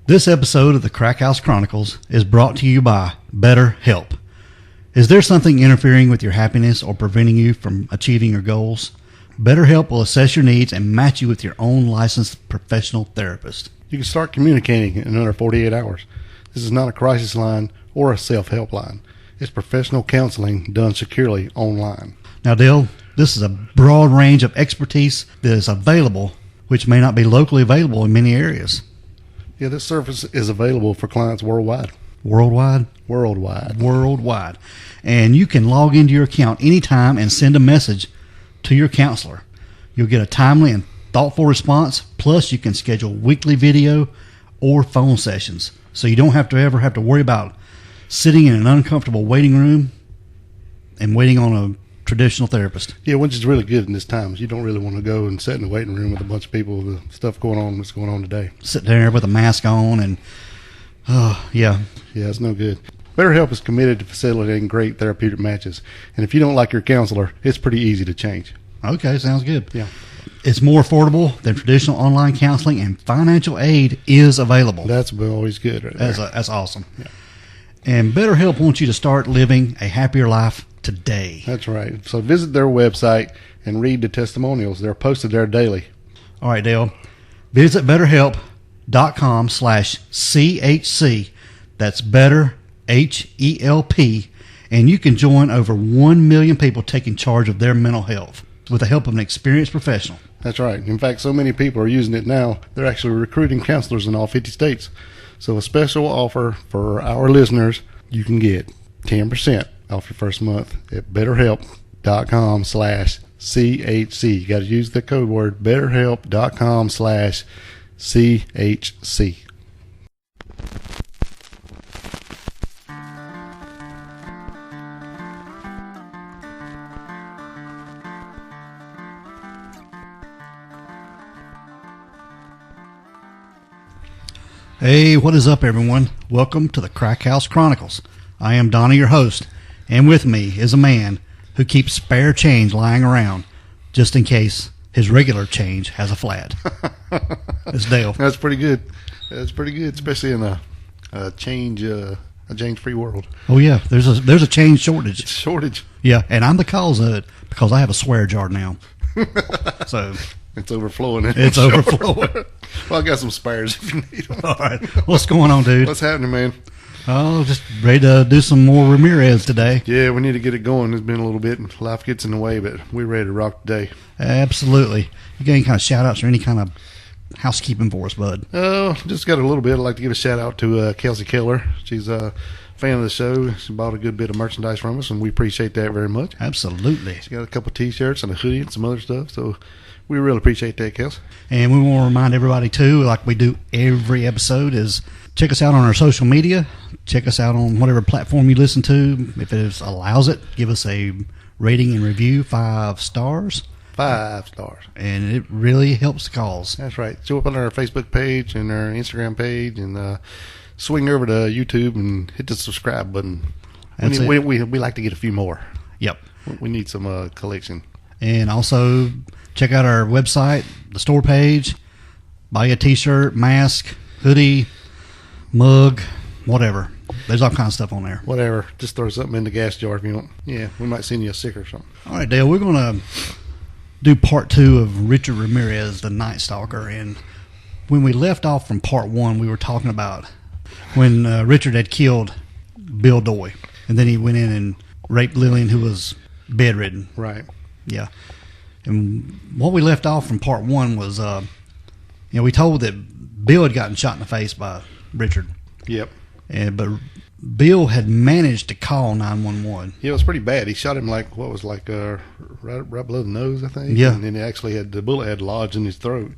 This episode of the Crack House Chronicles is brought to you by BetterHelp. Is there something interfering with your happiness or preventing you from achieving your goals? BetterHelp will assess your needs and match you with your own licensed professional therapist. You can start communicating in under 48 hours. This is not a crisis line or a self-help line. It's professional counseling done securely online. Now, Dale, this is a broad range of expertise that is available, which may not be locally available in many areas. Yeah, this service is available for clients worldwide. Worldwide? Worldwide. Worldwide. And you can log into your account anytime and send a message to your counselor. You'll get a timely and thoughtful response, plus you can schedule weekly video or phone sessions. So you don't ever have to worry about sitting in an uncomfortable waiting room and waiting on a traditional therapist. Yeah, which is really good in this time. You don't really want to go and sit in the waiting room with a bunch of people with the stuff that's going on today. Sit there with a mask on and, yeah. Yeah, it's no good. BetterHelp is committed to facilitating great therapeutic matches. And if you don't like your counselor, it's pretty easy to change. Okay, sounds good. Yeah. It's more affordable than traditional online counseling, and financial aid is available. That's always good right there. That's awesome. Yeah. And BetterHelp wants you to start living a happier life today. That's right. So visit their website and read the testimonials. They're posted there daily. All right, Dale. Visit BetterHelp.com/CHC. That's better, HELP. And you can join over 1 million people taking charge of their mental health with the help of an experienced professional. That's right. In fact, so many people are using it now, they're actually recruiting counselors in all 50 states. So a special offer for our listeners, you can get 10% off your first month at betterhelp.com/CHC. You got to use the code word betterhelp.com/CHC. Hey, what is up, everyone? Welcome to the Crack House Chronicles. I am Donnie, your host, and with me is a man who keeps spare change lying around just in case his regular change has a flat. It's Dale. That's pretty good. That's pretty good, especially in a change-free world. Oh yeah, there's a change shortage. Shortage. Yeah, and I'm the cause of it because I have a swear jar now. So it's overflowing. It's overflowing. Well, I got some spares if you need them. All right, what's going on, dude? What's happening, man? Oh, just ready to do some more Ramirez today. Yeah, we need to get it going. It's been a little bit, and life gets in the way, but we're ready to rock today. Absolutely. You got any kind of shout-outs or any kind of housekeeping for us, bud? Oh, just got a little bit. I'd like to give a shout-out to Kelsey Keller. She's a fan of the show. She bought a good bit of merchandise from us, and we appreciate that very much. Absolutely. She got a couple T-shirts and a hoodie and some other stuff, so we really appreciate that, Kelsey. And we want to remind everybody, too, like we do every episode, is check us out on our social media. Check us out on whatever platform you listen to. If it allows it, give us a rating and review, 5 stars. 5 stars. And it really helps the cause. That's right. Show up on our Facebook page and our Instagram page, and swing over to YouTube and hit the subscribe button. We like to get a few more. Yep. We need some collection. And also check out our website, the store page. Buy a T-shirt, mask, hoodie, mug, whatever. There's all kinds of stuff on there. Whatever. Just throw something in the gas jar if you want. Yeah, we might send you a sticker or something. All right, Dale, we're going to do part 2 of Richard Ramirez, the Night Stalker. And when we left off from part 1, we were talking about when Richard had killed Bill Doy. And then he went in and raped Lillian, who was bedridden. Right. Yeah. And what we left off from part 1 was, we told that Bill had gotten shot in the face by Richard. Yep. But Bill had managed to call 911. Yeah, it was pretty bad. He shot him right below the nose, I think. Yeah. And then the bullet had lodged in his throat.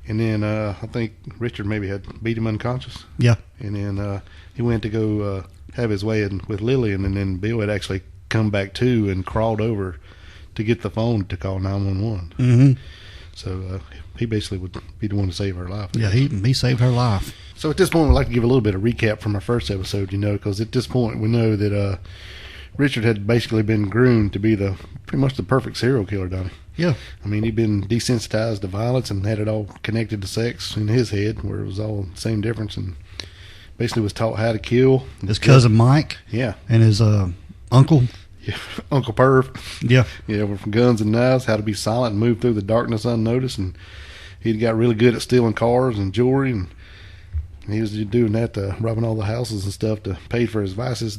And then I think Richard maybe had beat him unconscious. Yeah. And then he went to go have his way with Lillian, and then Bill had actually come back to and crawled over to get the phone to call 911. Mm-hmm. So he basically would be the one to save her life. Yeah, he saved her life. So at this point, we'd like to give a little bit of recap from our first episode, because at this point we know that Richard had basically been groomed to be pretty much the perfect serial killer, Donnie. Yeah. I mean, he'd been desensitized to violence and had it all connected to sex in his head, where it was all the same difference, and basically was taught how to kill. His cousin Mike. Yeah. And his uncle. Yeah. Uncle Perv. Yeah. Yeah, from guns and knives, how to be silent and move through the darkness unnoticed, and he'd got really good at stealing cars and jewelry, and he was doing that, robbing all the houses and stuff to pay for his vices.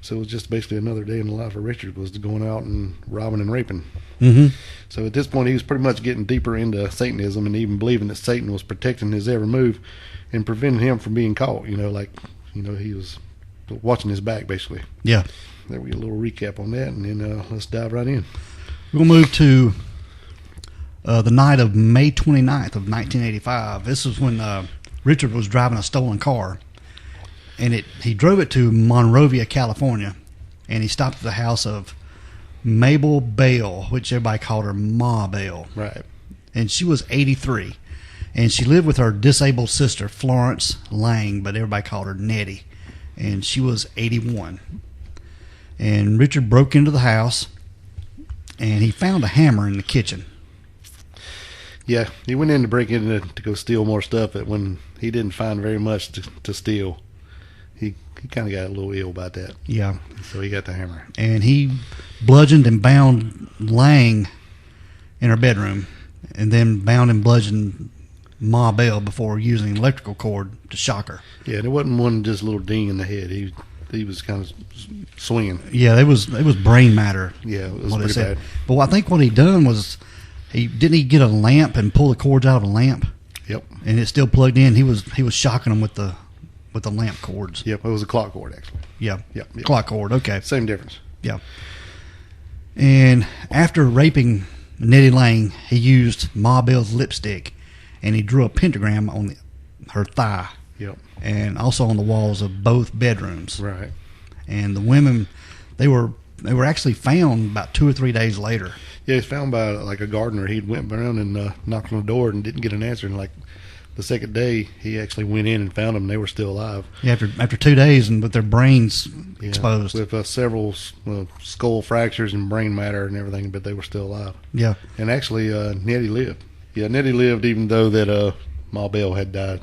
So it was just basically another day in the life of Richard, was going out and robbing and raping. Mm-hmm. So at this point, he was pretty much getting deeper into Satanism and even believing that Satan was protecting his every move and preventing him from being caught. He was watching his back, basically. Yeah. There we get a little recap on that, and then let's dive right in. We'll move to the night of May 29th of 1985. This is when Richard was driving a stolen car, and he drove it to Monrovia, California, and he stopped at the house of Mabel Bale, which everybody called her Ma Bale. Right. And she was 83, and she lived with her disabled sister, Florence Lang, but everybody called her Nettie, and she was 81. And Richard broke into the house, and he found a hammer in the kitchen. Yeah, he went in to break in to go steal more stuff, but when he didn't find very much to steal, he kind of got a little ill about that. Yeah. So he got the hammer. And he bludgeoned and bound Lang in her bedroom, and then bound and bludgeoned Ma Bell before using an electrical cord to shock her. Yeah, there wasn't one just a little ding in the head. He was kind of swinging. Yeah, it was brain matter. Yeah, it was pretty bad. But I think what he done was he get a lamp and pull the cords out of a lamp. Yep. And it's still plugged in. He was shocking them with the lamp cords. Yep, it was a clock cord actually. Yeah. Yep. Clock cord. Okay. Same difference. Yeah. And after raping Nettie Lang, he used Ma Bell's lipstick, and he drew a pentagram on her thigh. Yep. And also on the walls of both bedrooms. Right. And the women, they were actually found about 2 or 3 days later. Yeah, he was found by like a gardener. He went around and knocked on the door and didn't get an answer. And like the second day, he actually went in and found them. And they were still alive. Yeah, after 2 days, and with their brains exposed, with several skull fractures and brain matter and everything, but they were still alive. Yeah. And actually, Nettie lived. Yeah, Nettie lived even though that Ma Bell had died.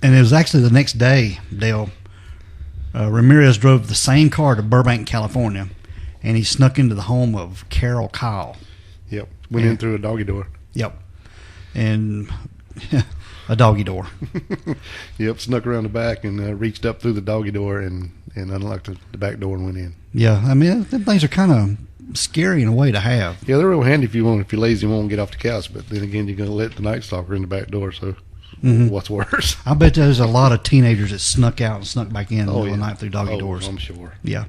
And it was actually the next day, Dale, Ramirez drove the same car to Burbank, California, and he snuck into the home of Carol Kyle. Yep. Went in through a doggy door. Yep. And a doggy door. Yep. Snuck around the back and reached up through the doggy door and unlocked the back door and went in. Yeah. I mean, them things are kind of scary in a way to have. Yeah, they're real handy if you're lazy and won't get off the couch. But then again, you're going to let the Night Stalker in the back door, so what's worse? I bet there's a lot of teenagers that snuck out and snuck back in the middle of the night through doggy doors. I'm sure. Yeah.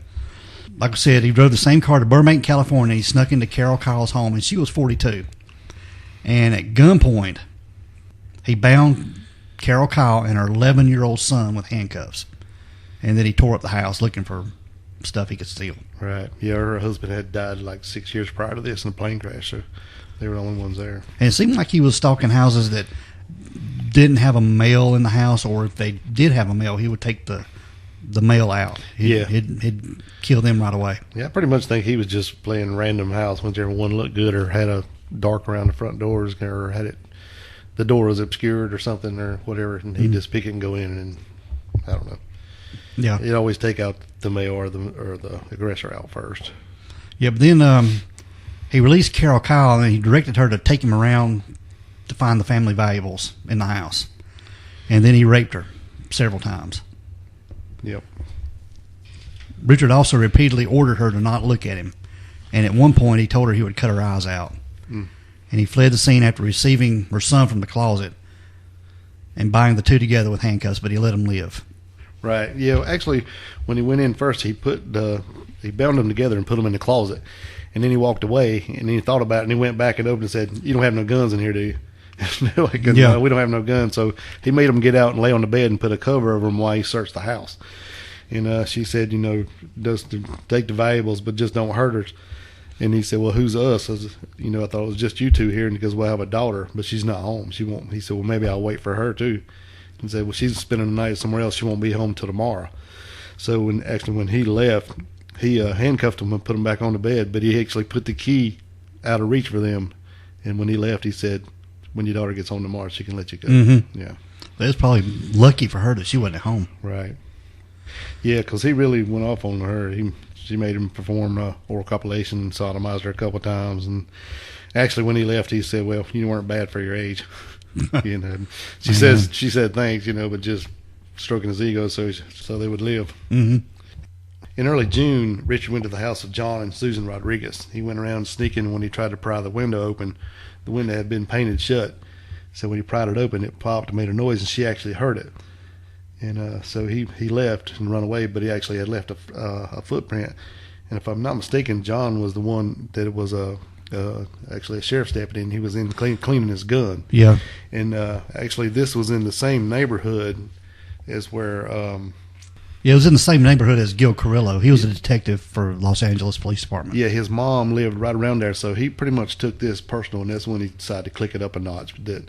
Like I said, he drove the same car to Burbank, California. He snuck into Carol Kyle's home, and she was 42. And at gunpoint, he bound Carol Kyle and her 11-year-old son with handcuffs. And then he tore up the house looking for stuff he could steal. Right. Yeah, her husband had died like 6 years prior to this in a plane crash, so they were the only ones there. And it seemed like he was stalking houses that didn't have a male in the house, or if they did have a male, he would take the male out. He'd kill them right away. Yeah, I pretty much think he was just playing random house whenever one looked good or had a dark around the front doors or the door was obscured or something or whatever, and he'd just pick it and go in, and I don't know. Yeah. He'd always take out the male or the aggressor out first. Yeah, but then he released Carol Kyle, and he directed her to take him around to find the family valuables in the house. And then he raped her several times. Yep. Richard also repeatedly ordered her to not look at him. And at one point, he told her he would cut her eyes out. And he fled the scene after receiving her son from the closet and binding the two together with handcuffs, but he let him live. Right. Yeah. Actually, when he went in first, he bound them together and put them in the closet, and then he walked away. And then he thought about it, and he went back and opened and said, "You don't have no guns in here, do you?" Like, no, we don't have no guns. So he made them get out and lay on the bed and put a cover over them while he searched the house. And she said, just to take the valuables, but just don't hurt her. And he said, "Well, who's us?" I thought it was just you two here. And he goes, "Well, I have a daughter, but she's not home. She won't." He said, "Well, maybe I'll wait for her too." And said, "Well, she's spending the night somewhere else. She won't be home till tomorrow." So when he left, he handcuffed them and put them back on the bed, but he actually put the key out of reach for them. And when he left, he said, when your daughter gets home tomorrow, she can let you go. Mm-hmm. Yeah. It was probably lucky for her that she wasn't at home. Right. Yeah, because he really went off on her. She made him perform oral copulation and sodomized her a couple of times. And actually, when he left, he said, well, you weren't bad for your age. You know, she said thanks, you know, but just stroking his ego so they would live. Mm-hmm. In early June, Richard went to the house of John and Susan Rodriguez. He went around sneaking. When he tried to pry the window open, the window had been painted shut. So when he pried it open, it popped and made a noise, and she actually heard it. And so he left and run away, but he actually had left a footprint. And if I'm not mistaken, John was the one that was actually a sheriff's deputy, and he was in cleaning his gun. Yeah. And actually, this was in the same neighborhood as where... Yeah, it was in the same neighborhood as Gil Carrillo. He was a detective for Los Angeles Police Department. Yeah, his mom lived right around there, so he pretty much took this personal, and that's when he decided to click it up a notch. That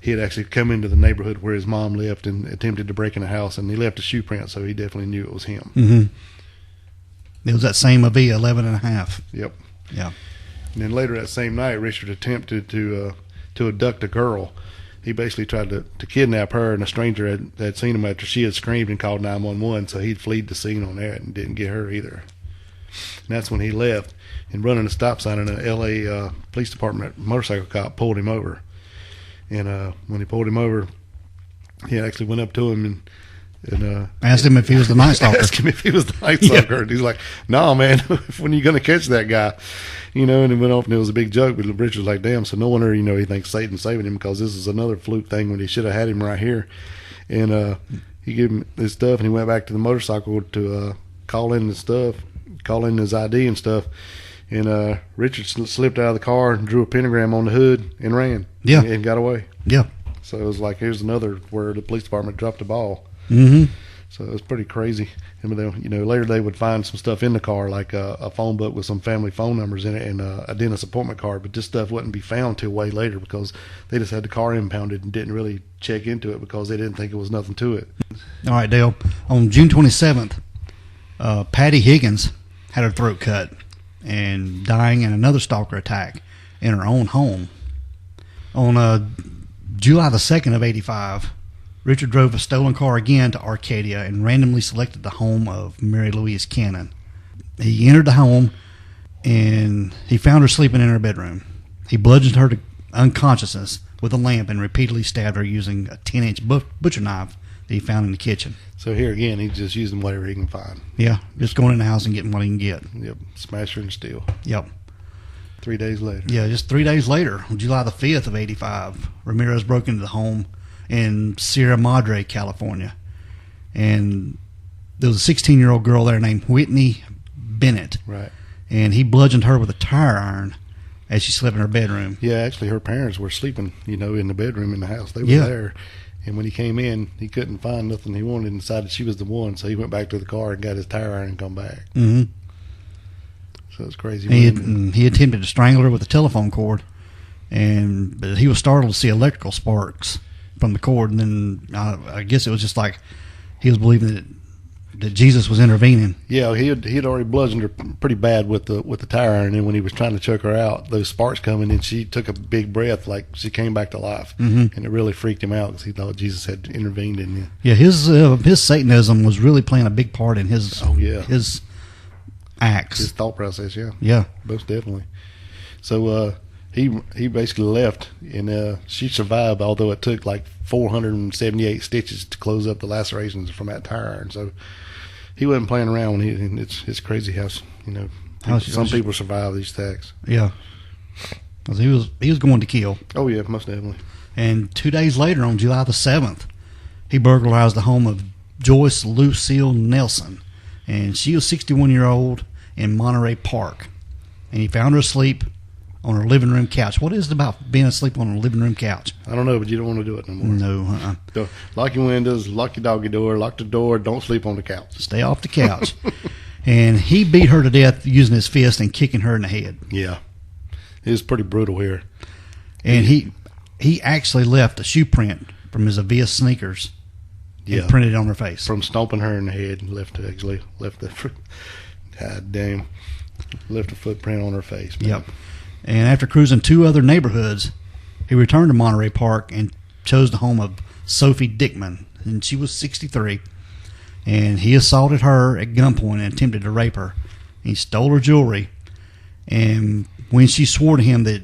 he had actually come into the neighborhood where his mom lived and attempted to break in the house, and he left a shoe print, so he definitely knew it was him. Mm-hmm. It was that same Avia 11 and a half. Yep. Yeah. And then later that same night, Richard attempted to abduct a girl. He basically tried to kidnap her, and a stranger had seen him after she had screamed and called 911, so he'd fled the scene on that and didn't get her either. And that's when he left, and running a stop sign, and an L.A. Police Department motorcycle cop pulled him over. And when he pulled him over, he actually went up to him and asked him if he was the Night Stalker. Asked him if he was the Night Stalker. And he's like, no, man, when are you going to catch that guy? You know, and it went off, and it was a big joke. But Richard was like, damn, so no wonder, you know, he thinks Satan's saving him, because this is another fluke thing when he should have had him right here. And he gave him his stuff, and he went back to the motorcycle to call in his stuff, call in his ID and stuff. And Richard slipped out of the car and drew a pentagram on the hood and ran. Yeah. And got away. Yeah. So it was like, here's another where the police department dropped the ball. Mm-hmm. So it was pretty crazy. And you know, later they would find some stuff in the car, like a phone book with some family phone numbers in it and a dentist appointment card. But this stuff wouldn't be found till way later, because they just had the car impounded and didn't really check into it because they didn't think it was nothing to it. All right, Dale. On June 27th, Patty Higgins had her throat cut and dying in another stalker attack in her own home. On July the 2nd of 85, Richard drove a stolen car again to Arcadia and randomly selected the home of Mary Louise Cannon. He entered the home, and he found her sleeping in her bedroom. He bludgeoned her to unconsciousness with a lamp and repeatedly stabbed her using a 10-inch butcher knife that he found in the kitchen. So here again, he's just using whatever he can find. Yeah, just going in the house and getting what he can get. Yep, smash her and steal. Yep. 3 days later. Yeah, just 3 days later, on July the 5th of 85, Ramirez broke into the home in Sierra Madre, California. And there was a 16-year-old girl there named Whitney Bennett. Right. And he bludgeoned her with a tire iron as she slept in her bedroom. Yeah, actually her parents were sleeping, you know, in the bedroom in the house. They were there. And when he came in, he couldn't find nothing he wanted and decided she was the one. So he went back to the car and got his tire iron and come back. Mm-hmm. So it's crazy. He attempted to strangle her with a telephone cord, but he was startled to see electrical sparks from the cord. And then I guess it was just like he was believing that Jesus was intervening. Yeah, he had already bludgeoned her pretty bad with the tire iron, and when he was trying to choke her out, those sparks coming, and she took a big breath, like she came back to life. Mm-hmm. And it really freaked him out because he thought Jesus had intervened in him. Yeah, his Satanism was really playing a big part in his his acts, his thought process. Yeah, most definitely. So he basically left, and she survived, although it took like 478 stitches to close up the lacerations from that tire iron. So he wasn't playing around. And it's crazy how, you know, some people survive these attacks. Yeah, because he was going to kill. Oh yeah, most definitely. And 2 days later, on July the 7th, he burglarized the home of Joyce Lucille Nelson, and she was 61-year-old in Monterey Park, and he found her asleep on her living room couch. What is it about being asleep on a living room couch? I don't know, but you don't want to do it no more. No. So, lock your windows, lock your doggy door, lock the door, don't sleep on the couch. Stay off the couch. And he beat her to death using his fist and kicking her in the head. Yeah. It was pretty brutal here. And he actually left a shoe print from his Avia sneakers and printed it on her face. From stomping her in the head, left the God damn. Left a footprint on her face, man. Yep. And after cruising 2 other neighborhoods, he returned to Monterey Park and chose the home of Sophie Dickman, and she was 63. And he assaulted her at gunpoint and attempted to rape her. He stole her jewelry, and when she swore to him that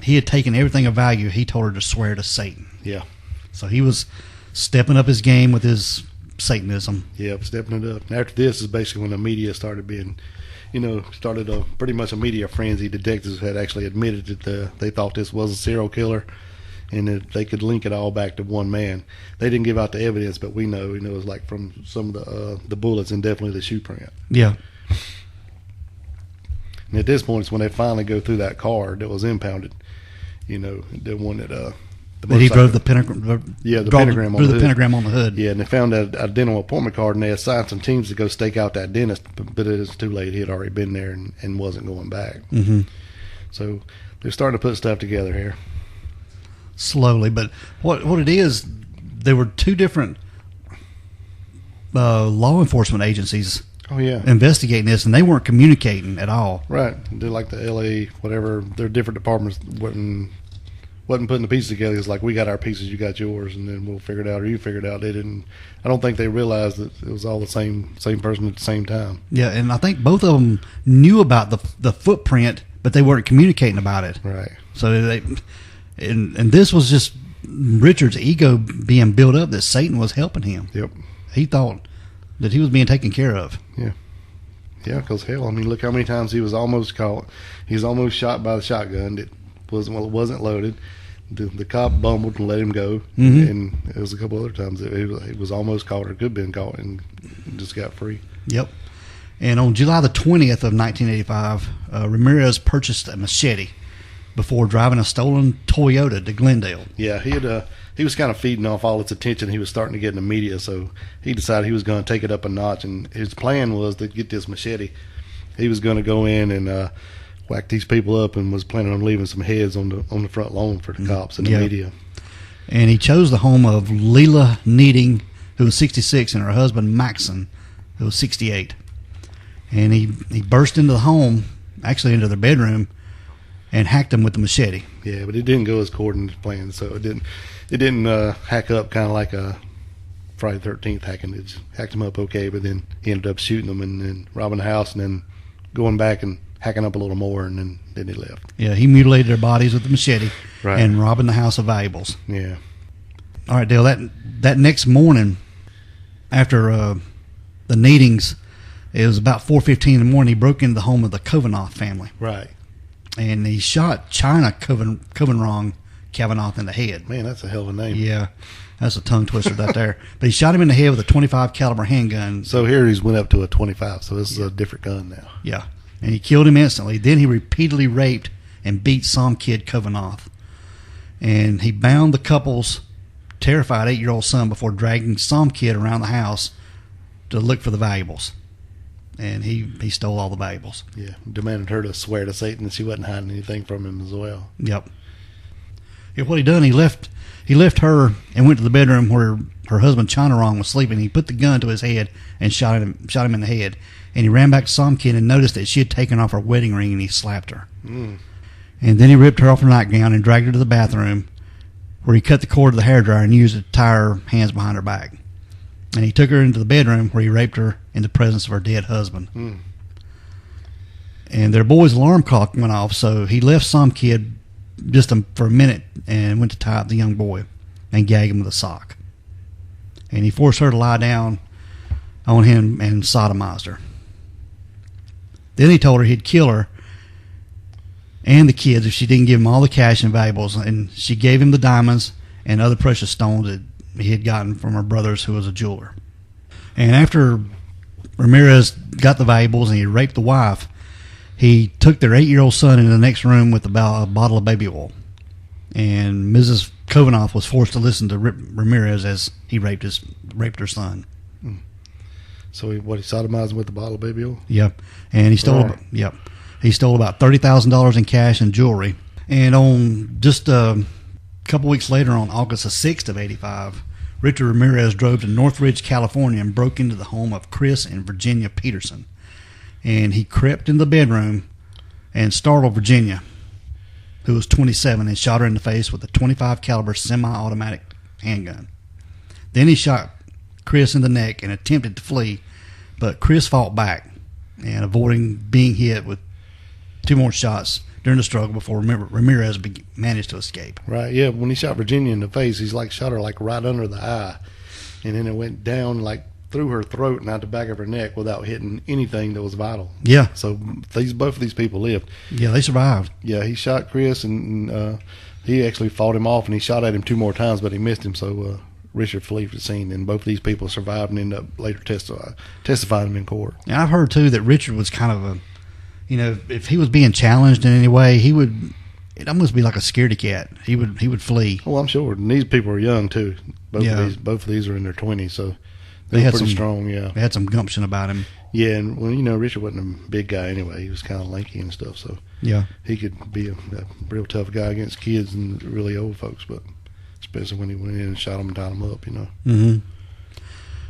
he had taken everything of value, he told her to swear to Satan. Yeah. So he was stepping up his game with his Satanism. Yep, stepping it up. And after this is basically when the media started being, started pretty much a media frenzy. Detectives had actually admitted that they thought this was a serial killer, and that they could link it all back to one man. They didn't give out the evidence, but we know, it was like from some of the bullets and definitely the shoe print. Yeah. And at this point, it's when they finally go through that car that was impounded. The one that he drove the pentagram. Yeah, the pentagram on the hood. Pentagram on the hood. Yeah, and they found that dental appointment card, and they assigned some teams to go stake out that dentist, but it was too late. He had already been there and wasn't going back. Mm-hmm. So they're starting to put stuff together here. Slowly, but what it is, there were 2 different law enforcement agencies. Oh yeah, investigating this, and they weren't communicating at all. Right, they're like the LA whatever. They're different departments. Wasn't putting the pieces together. It's like, we got our pieces, you got yours, and then we'll figure it out, or you figure it out. They didn't. I don't think they realized that it was all the same person at the same time. Yeah, and I think both of them knew about the footprint, but they weren't communicating about it. Right. So and this was just Richard's ego being built up that Satan was helping him. Yep. He thought that he was being taken care of. Yeah. Yeah, because hell, I mean, look how many times he was almost caught. He was almost shot by the shotgun. It wasn't loaded. The cop bumbled and let him go. Mm-hmm. And it was a couple other times that he was almost caught, or could have been caught, and just got free. Yep. And on July the 20th of 1985, Ramirez purchased a machete before driving a stolen Toyota to Glendale. Yeah, he was kind of feeding off all its attention he was starting to get in the media, so he decided he was going to take it up a notch, and his plan was to get this machete. He was going to go in and whack these people up, and was planning on leaving some heads on the front lawn for the cops and the media. And he chose the home of Leela Needing, who was 66, and her husband Maxon, who was 68. And he burst into the home, actually into their bedroom, and hacked them with the machete. Yeah, but it didn't go as according to plan, so it didn't hack up kind of like a Friday the 13th hacking. It hacked them up okay, but then he ended up shooting them and then robbing the house and then going back and hacking up a little more, and then he left. Yeah, he mutilated their bodies with the machete, right, and robbing the house of valuables. Yeah. All right, Dale, that next morning, after the Needings, it was about 4:15 in the morning, he broke into the home of the Kavanaugh family. Right. And he shot China Kavanaugh Kavanaugh in the head. Man, that's a hell of a name. Yeah, that's a tongue twister right there. But he shot him in the head with a .25 caliber handgun. So here he's went up to a 25, so this is a different gun now. Yeah, and he killed him instantly. Then he repeatedly raped and beat some kid Kavanaugh. And he bound the couple's terrified 8-year-old son before dragging some kid around the house to look for the valuables. And he stole all the valuables. Yeah, demanded her to swear to Satan that she wasn't hiding anything from him as well. Yep. Yeah, what he done, he left her and went to the bedroom where her husband Chanarong was sleeping. He put the gun to his head and shot him in the head. And he ran back to Somkin and noticed that she had taken off her wedding ring, and he slapped her. Mm. And then he ripped her off her nightgown and dragged her to the bathroom, where he cut the cord of the hairdryer and used it to tie her hands behind her back. And he took her into the bedroom where he raped her in the presence of her dead husband. Mm. And their boy's alarm clock went off, so he left some kid just for a minute and went to tie up the young boy and gag him with a sock. And he forced her to lie down on him and sodomized her. Then he told her he'd kill her and the kids if she didn't give him all the cash and valuables. And she gave him the diamonds and other precious stones that he had gotten from her brothers, who was a jeweler. And after Ramirez got the valuables and he raped the wife, he took their 8-year-old son into the next room with a bottle of baby oil. And Mrs. Kavanaugh was forced to listen to Ramirez as he raped her son. So he sodomized him with a bottle of baby oil? Yep. And he stole he stole about $30,000 in cash and jewelry. And on just a couple weeks later, on August the 6th of 85, Richard Ramirez drove to Northridge, California, and broke into the home of Chris and Virginia Peterson. and he crept in the bedroom and startled Virginia, who was 27, and shot her in the face with a .25 caliber semi-automatic handgun. Then he shot Chris in the neck and attempted to flee, but Chris fought back and avoiding being hit with 2 more shots during the struggle before Ramirez managed to escape. Right, yeah. When he shot Virginia in the face, he's like shot her like right under the eye, and then it went down like through her throat and out the back of her neck without hitting anything that was vital. Yeah. So both of these people lived. Yeah, they survived. Yeah, he shot Chris, and he actually fought him off, and he shot at him 2 more times, but he missed him. So Richard fled the scene, and both of these people survived and ended up later testifying him in court. And I've heard too that Richard was kind of if he was being challenged in any way, it almost be like a scaredy cat. He would flee. Well, I'm sure. And these people are young too. Both of these are in their 20s, so they were pretty strong. Yeah, they had some gumption about him. Yeah, and well, Richard wasn't a big guy anyway. He was kind of lanky and stuff, so yeah, he could be a real tough guy against kids and really old folks, but especially when he went in and shot them and tied them up, Mm-hmm.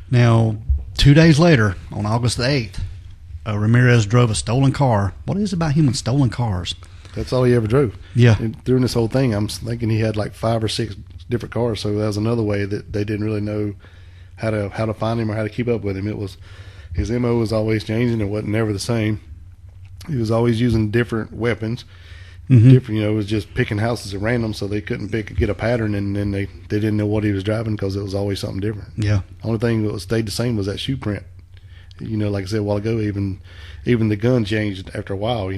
Now, 2 days later, on August the 8th, Ramirez drove a stolen car. What is it about him and stolen cars? That's all he ever drove. Yeah. And during this whole thing, I'm thinking he had like 5 or 6 different cars, so that was another way that they didn't really know how to find him or how to keep up with him. It was his MO was always changing. It wasn't never the same. He was always using different weapons. Mm-hmm. Different, it was just picking houses at random, so they couldn't get a pattern, and then they didn't know what he was driving because it was always something different. Yeah. The only thing that stayed the same was that shoe print. Like I said a while ago, even the gun changed after a while.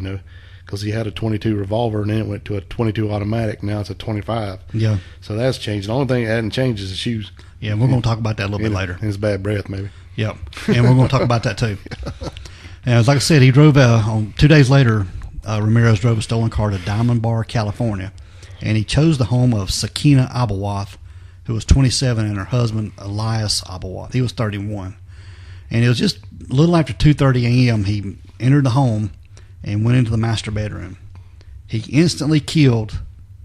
Because he had a .22 revolver, and then it went to a .22 automatic. Now it's a .25. Yeah. So that's changed. The only thing that hadn't changed is the shoes. Yeah, we're going to talk about that a little bit later. And his bad breath, maybe. Yep. And we're going to talk about that too. And like I said, he drove 2 days later. Ramirez drove a stolen car to Diamond Bar, California, and he chose the home of Sakina Abawath, who was 27, and her husband Elias Abawath. He was 31. And it was just a little after 2:30 a.m. he entered the home and went into the master bedroom. He instantly killed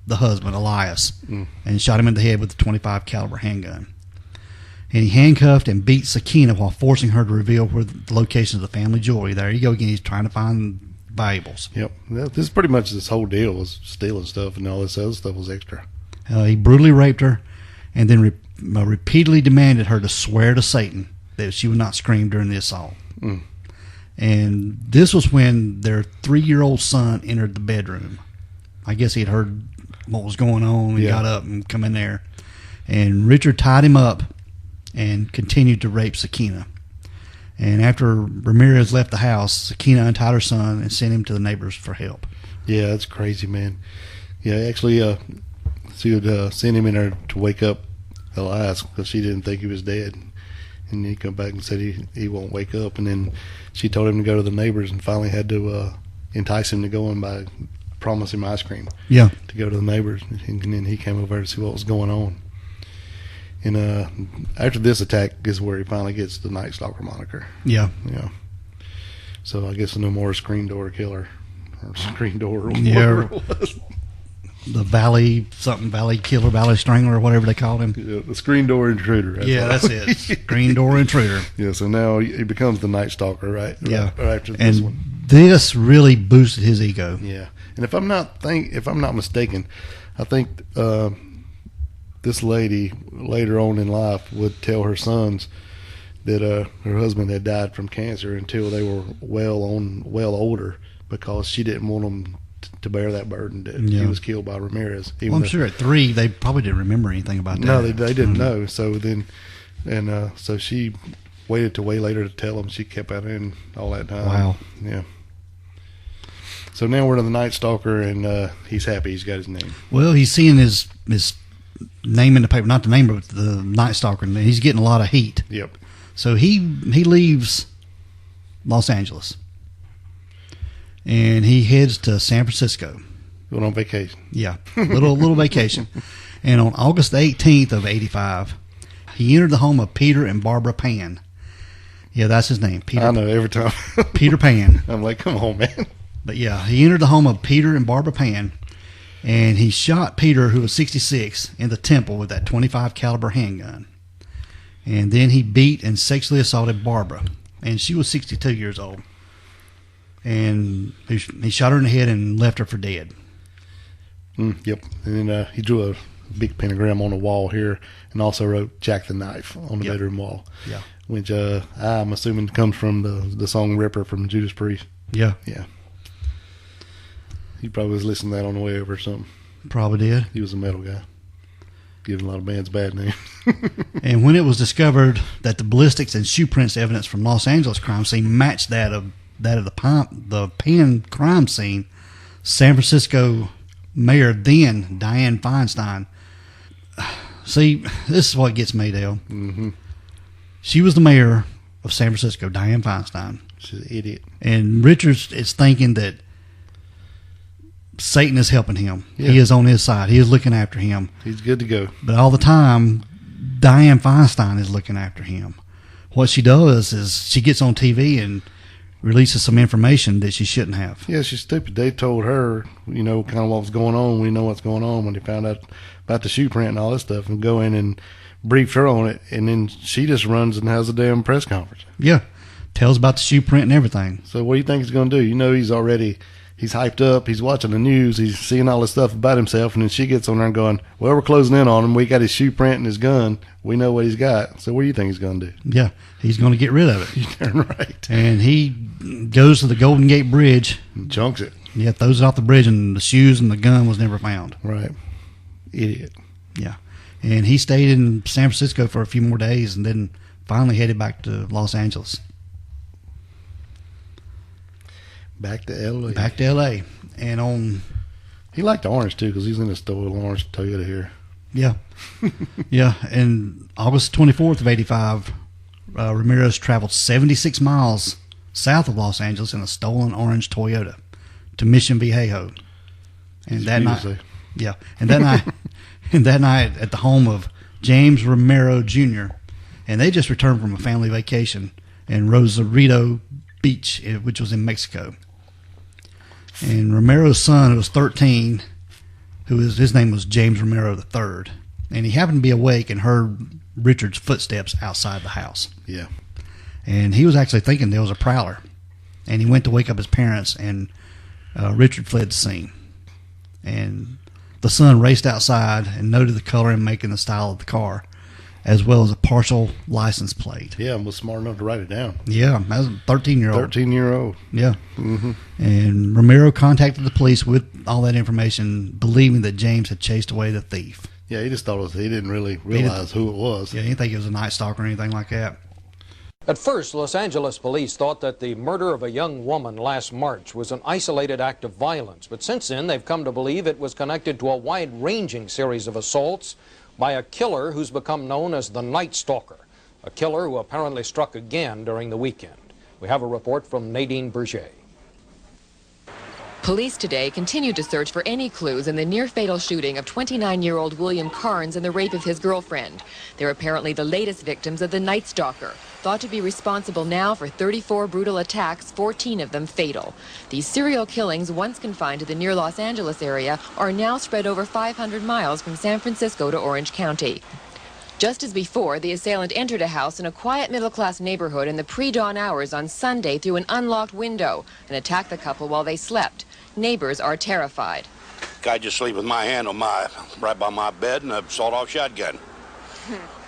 the husband, Elias, and shot him in the head with a .25 caliber handgun. And he handcuffed and beat Sakina while forcing her to reveal where the location of the family jewelry. There you go again. He's trying to find valuables. Yep. This is pretty much this whole deal was stealing stuff, and all this other stuff was extra. He brutally raped her and then repeatedly demanded her to swear to Satan that she would not scream during the assault. And this was when their 3-year-old son entered the bedroom. I guess he had heard what was going on and got up and come in there. And Richard tied him up and continued to rape Sakina. And after Ramirez left the house, Sakina untied her son and sent him to the neighbors for help. Yeah, that's crazy, man. Yeah, actually, she would send him in there to wake up Elias because she didn't think he was dead. And he come back and said he won't wake up. And then she told him to go to the neighbors and finally had to entice him to go in by promising him ice cream. Yeah. To go to the neighbors. And then he came over to see what was going on. And after this attack is where he finally gets the Night Stalker moniker. Yeah. Yeah. So I guess no more screen door killer or screen door or whatever it was. The Valley Killer, Valley Strangler, or whatever they called him. Yeah, the screen door intruder. That's it. Screen door intruder. Yeah, so now he becomes the Night Stalker, right? Yeah. Right after this one. This really boosted his ego. Yeah. And if I'm not mistaken, I think this lady later on in life would tell her sons that her husband had died from cancer until they were well older, because she didn't want them to bear that burden that he was killed by Ramirez. Well, I'm sure at 3 they probably didn't remember anything about that. No, they didn't know. So then, so she waited till way later to tell them. She kept that in all that time. Wow. Yeah. So now we're to the Night Stalker, and he's happy he's got his name. Well, he's seeing his name in the paper, not the name, but the Night Stalker. And he's getting a lot of heat. Yep. So he leaves Los Angeles, and he heads to San Francisco. Going on vacation. Yeah, little vacation. And on August 18th of 85, he entered the home of Peter and Barbara Pan. Yeah, that's his name. Peter. I know, every time. Peter Pan. I'm like, come on, man. But yeah, he entered the home of Peter and Barbara Pan, and he shot Peter, who was 66, in the temple with that .25 caliber handgun. And then he beat and sexually assaulted Barbara, and she was 62 years old. and he shot her in the head and left her for dead. Yep. And then he drew a big pentagram on the wall here, and also wrote "Jack the Knife" on the bedroom wall. Yeah. Which I'm assuming comes from the song "Ripper" from Judas Priest. Yeah. Yeah. He probably was listening to that on the way over or something. Probably did. He was a metal guy. Giving a lot of bands bad names. And when it was discovered that the ballistics and shoe prints evidence from Los Angeles crime scene matched that of the Penn crime scene, San Francisco Mayor then Dianne Feinstein. See, this is what gets me, Dale. Mm-hmm. She was the mayor of San Francisco, Dianne Feinstein. She's an idiot. And Richards is thinking that Satan is helping him. Yeah. He is on his side. He is looking after him. He's good to go. But all the time, Dianne Feinstein is looking after him. What she does is she gets on TV and releases some information that she shouldn't have. Yeah, she's stupid. They told her, kind of what was going on. We know what's going on when they found out about the shoe print and all this stuff, and go in and briefed her on it, and then she just runs and has a damn press conference. Yeah, tells about the shoe print and everything. So what do you think he's going to do? He's hyped up. He's watching the news. He's seeing all this stuff about himself, and then she gets on there and going, well, we're closing in on him. We got his shoe print and his gun. We know what he's got. So what do you think he's going to do? Yeah, he's going to get rid of it. You're darn right. And he goes to the Golden Gate Bridge. And chunks it. Yeah, throws it off the bridge, and the shoes and the gun was never found. Right. Idiot. Yeah. And he stayed in San Francisco for a few more days and then finally headed back to Los Angeles. Back to L.A. Back to L.A. And he liked the orange, too, because he's in a stolen orange Toyota here. Yeah. Yeah. And August 24th of 85, Ramirez traveled 76 miles south of Los Angeles in a stolen orange Toyota to Mission Viejo. And that night, yeah. And that night at the home of James Romero Jr., and they just returned from a family vacation in Rosarito Beach, which was in Mexico. And Romero's son, who was 13, his name was James Romero III, and he happened to be awake and heard Richard's footsteps outside the house. Yeah. And he was actually thinking there was a prowler, and he went to wake up his parents, and Richard fled the scene. And the son raced outside and noted the color and make and the style of the car, as well as a partial license plate. Yeah, and was smart enough to write it down. Yeah, that was a 13-year-old. 13-year-old. Yeah. Mm-hmm. And Romero contacted the police with all that information, believing that James had chased away the thief. Yeah, he just thought he didn't really realize who it was. Yeah, he didn't think it was a Night Stalker or anything like that. At first, Los Angeles police thought that the murder of a young woman last March was an isolated act of violence, but since then they've come to believe it was connected to a wide-ranging series of assaults by a killer who's become known as the Night Stalker, a killer who apparently struck again during the weekend. We have a report from Nadine Berger. Police today continue to search for any clues in the near-fatal shooting of 29-year-old William Carnes and the rape of his girlfriend. They're apparently the latest victims of the Night Stalker, thought to be responsible now for 34 brutal attacks, 14 of them fatal. These serial killings, once confined to the near Los Angeles area, are now spread over 500 miles from San Francisco to Orange County. Just as before, the assailant entered a house in a quiet middle-class neighborhood in the pre-dawn hours on Sunday through an unlocked window and attacked the couple while they slept. Neighbors are terrified. Guy just sleep with my hand on right by my bed and a sawed-off shotgun,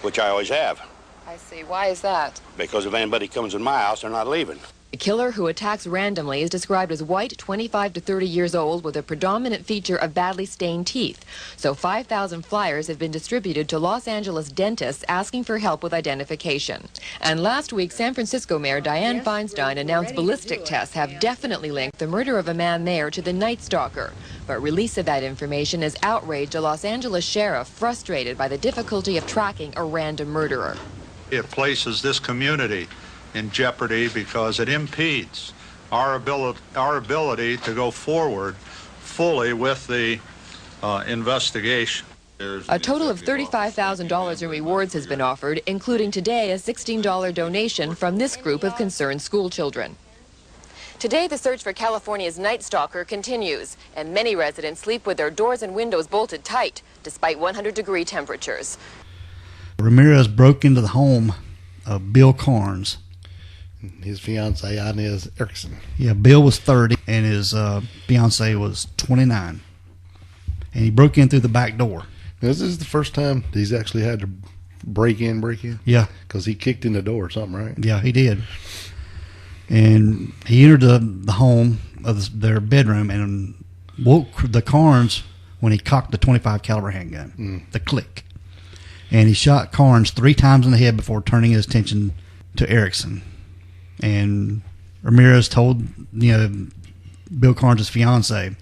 which I always have. I see. Why is that? Because if anybody comes in my house, they're not leaving. The killer, who attacks randomly, is described as white, 25 to 30 years old, with a predominant feature of badly stained teeth. So 5,000 flyers have been distributed to Los Angeles dentists asking for help with identification. And last week, San Francisco Mayor Dianne Feinstein announced ballistic tests have definitely linked the murder of a man there to the Night Stalker. But release of that information has outraged a Los Angeles sheriff frustrated by the difficulty of tracking a random murderer. It places this community in jeopardy because it impedes our ability to go forward fully with the investigation. A total of $35,000 in rewards has been offered, including today a $16 donation from this group of concerned school children. Today, the search for California's Night Stalker continues, and many residents sleep with their doors and windows bolted tight, despite 100-degree temperatures. Ramirez broke into the home of Bill Carnes. his fiancee, Inez Erickson. Yeah, Bill was 30 and his fiancee was 29. And he broke in through the back door. This is the first time he's actually had to break in. Yeah. Because he kicked in the door or something, right? Yeah, he did. And he entered the home of their bedroom and woke the Carnes when he cocked the .25 caliber handgun, the click. And he shot Carnes 3 times in the head before turning his attention to Erickson. And Ramirez told, Bill Carnes' fiance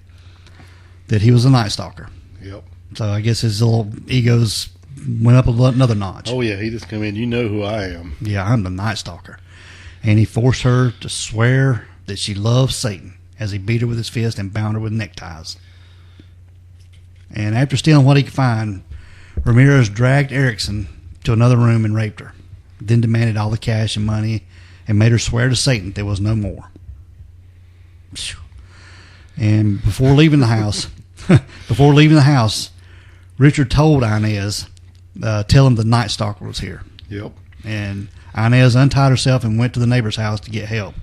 that he was a Night Stalker. Yep. So I guess his little egos went up another notch. Oh, yeah, he just come in, you know who I am. Yeah, I'm the Night Stalker. And he forced her to swear that she loved Satan as he beat her with his fist and bound her with neckties. And after stealing what he could find, Ramirez dragged Erickson to another room and raped her, then demanded all the cash and money and made her swear to Satan there was no more. And before leaving the house, Richard told Inez, tell him the Night Stalker was here. Yep. And Inez untied herself and went to the neighbor's house to get help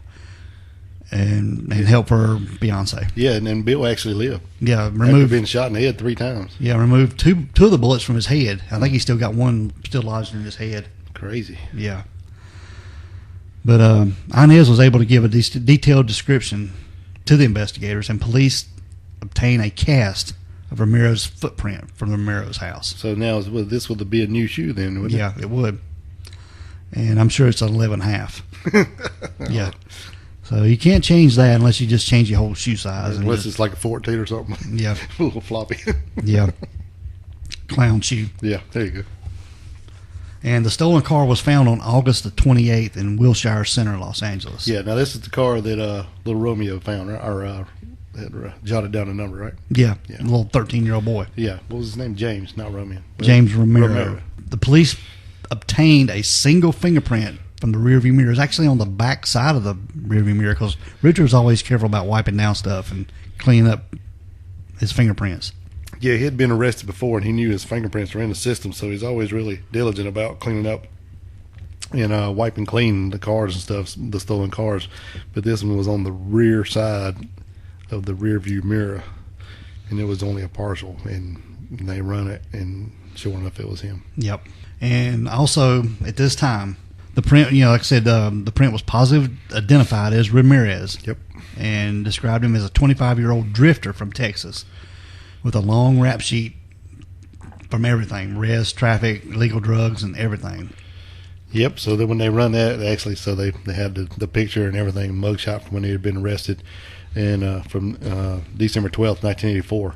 and help her fiance. Yeah, and then Bill actually lived. Yeah, After being shot in the head 3 times. Yeah, removed two of the bullets from his head. I think he still got one still lodged in his head. Crazy. Yeah. But Inez was able to give a detailed description to the investigators, and police obtained a cast of Ramirez's footprint from the Ramirez house. So now this would be a new shoe then, wouldn't it? Yeah, it would. And I'm sure it's an 11.5. Yeah. So you can't change that unless you just change your whole shoe size. Unless it's like a 14 or something. Yeah. A little floppy. Yeah. Clown shoe. Yeah, there you go. And the stolen car was found on August the 28th in Wilshire Center, Los Angeles. Yeah, now this is the car that little Romeo found, right? Or had jotted down a number, right? Yeah, Yeah. a little 13-year-old boy. Yeah, what was his name? James, not Romeo. James Romero. The police obtained a single fingerprint from the rearview mirror. It's actually on the back side of the rearview mirror because Richard was always careful about wiping down stuff and cleaning up his fingerprints. Yeah, he had been arrested before, and he knew his fingerprints were in the system, so he's always really diligent about cleaning up and wiping clean the cars and stuff, the stolen cars. But this one was on the rear side of the rear view mirror, and it was only a partial, and they run it, and sure enough, it was him. Yep. And also, at this time, the print, like I said, the print was positive identified as Ramirez. Yep. And described him as a 25-year-old drifter from Texas with a long rap sheet from everything, res, traffic, illegal drugs, and everything. Yep. So then when they run that, they had the picture and everything, mugshot from when he had been arrested, and from December 12th, 1984.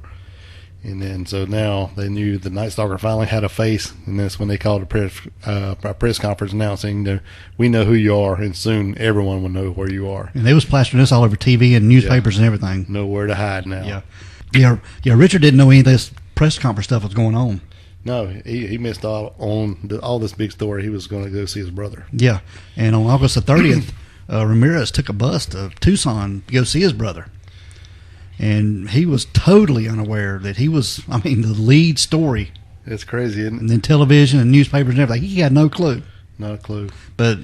And then so now they knew the Night Stalker finally had a face, and that's when they called a press conference announcing that we know who you are, and soon everyone will know where you are. And they was plastering this all over TV and newspapers and everything. Nowhere to hide now. Yeah. Richard didn't know any of this press conference stuff was going on. No, he missed out on all this big story. He was going to go see his brother. Yeah, and on August the 30th, Ramirez took a bus to Tucson to go see his brother. And he was totally unaware that he was, the lead story. It's crazy, isn't it? And then television and newspapers and everything. He had no clue. Not a clue. But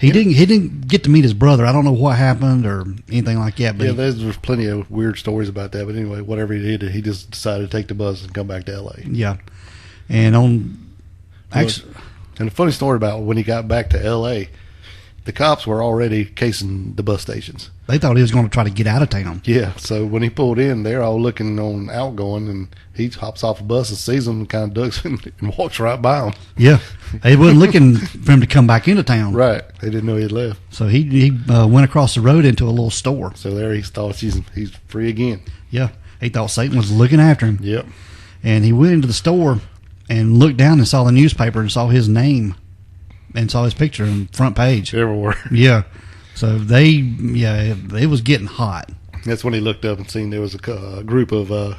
he didn't get to meet his brother. I don't know what happened or anything like that. But there's plenty of weird stories about that. But anyway, whatever he did, he just decided to take the bus and come back to L.A. Yeah. And and a funny story about when he got back to L.A., the cops were already casing the bus stations. They thought he was going to try to get out of town. Yeah, so when he pulled in, they're all looking on outgoing, and he hops off a bus and sees them and kind of ducks and walks right by them. Yeah, they wasn't looking for him to come back into town. Right, they didn't know he had left. So he went across the road into a little store. So there he thought he's free again. Yeah, he thought Satan was looking after him. Yep. And he went into the store and looked down and saw the newspaper and saw his name and saw his picture on the front page. Everywhere. Yeah. So it was getting hot. That's when he looked up and seen there was a group of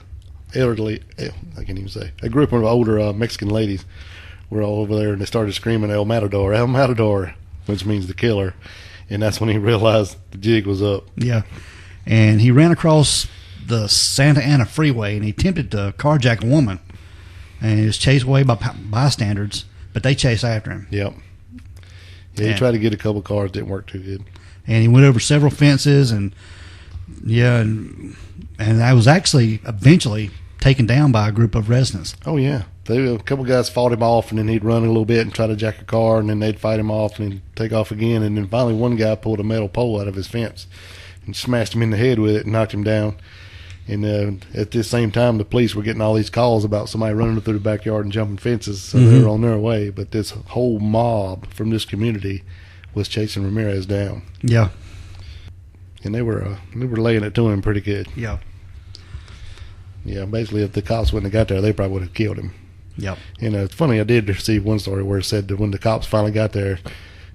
elderly, I can't even say, a group of older Mexican ladies were all over there, and they started screaming El Matador, which means the killer. And that's when he realized the jig was up. Yeah. And he ran across the Santa Ana freeway, and he attempted to carjack a woman. And he was chased away by bystanders, but they chased after him. Yep. Yeah, he tried to get a couple cars, didn't work too good. and he went over several fences, and I was actually eventually taken down by a group of residents. Oh yeah, a couple guys fought him off, and then he'd run a little bit and try to jack a car, and then they'd fight him off and then take off again, and then finally one guy pulled a metal pole out of his fence and smashed him in the head with it and knocked him down. And at the same time, the police were getting all these calls about somebody running through the backyard and jumping fences, so they were on their way. But this whole mob from this community was chasing Ramirez down. Yeah, and they were laying it to him pretty good. Yeah. Yeah, basically, if the cops wouldn't have got there, they probably would have killed him. Yep. It's funny. I did receive one story where it said that when the cops finally got there,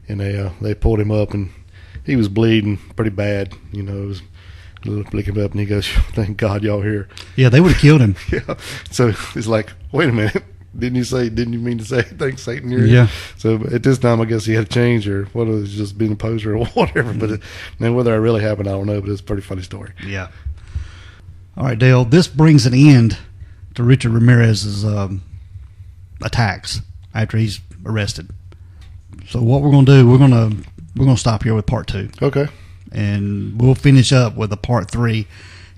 and they pulled him up, and he was bleeding pretty bad. It was looking up, and he goes, "Thank God y'all here." Yeah, they would have killed him. Yeah. So it's like, wait a minute. Didn't you mean to say thanks, Satan? You're Yeah. So at this time, I guess he had a change, or what, it was just being a poser or whatever. But now whether it really happened, I don't know. But it's a pretty funny story. Yeah. All right, Dale. This brings an end to Richard Ramirez's attacks after he's arrested. So what we're going to do, we're going to stop here with part 2. Okay. And we'll finish up with a part 3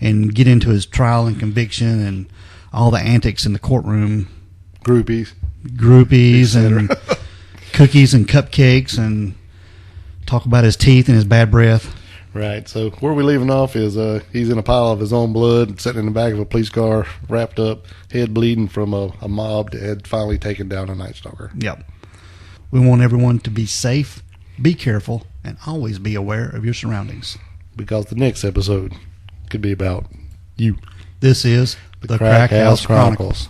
and get into his trial and conviction and all the antics in the courtroom. Groupies and cookies and cupcakes, and talk about his teeth and his bad breath. Right. So where we're leaving off is he's in a pile of his own blood, sitting in the back of a police car, wrapped up, head bleeding from a mob that had finally taken down a Night Stalker. Yep. We want everyone to be safe, be careful, and always be aware of your surroundings. Because the next episode could be about you. This is the Crack House Chronicles.